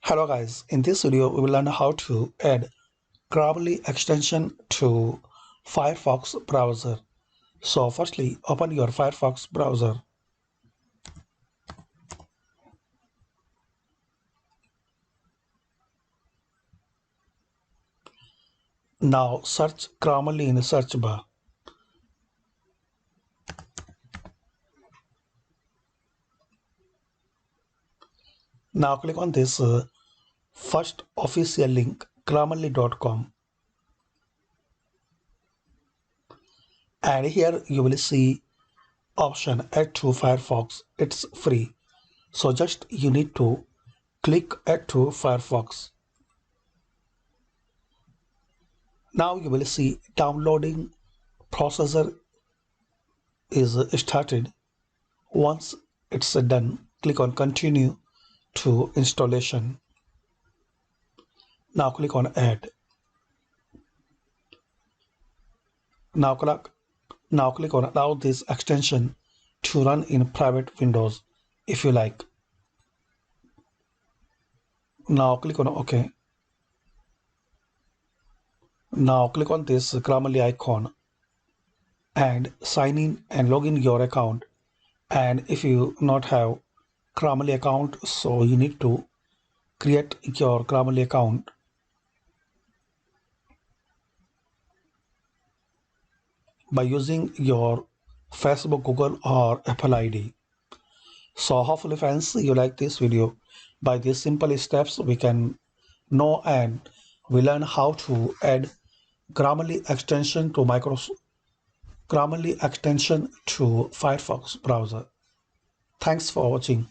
Hello guys, in this video we will learn how to add Grammarly extension to Firefox browser. So firstly, open your Firefox browser. Now search Grammarly in the search bar. Now click on this first official link grammarly.com, and here you will see option add to Firefox. It's free. So just you need to click add to Firefox. Now you will see downloading processor is started. Once it's done, click on continue to installation. Now click on add. Now click on allow this extension to run in private windows if you like. Now click on OK. Now click on this Grammarly icon and sign in and log in your account. And if you not have Grammarly account, so you need to create your Grammarly account. By using your Facebook, Google or Apple ID. So hopefully friends you like this video. By these simple steps we can know and we learn how to add Grammarly extension to Grammarly extension to Firefox browser. Thanks for watching.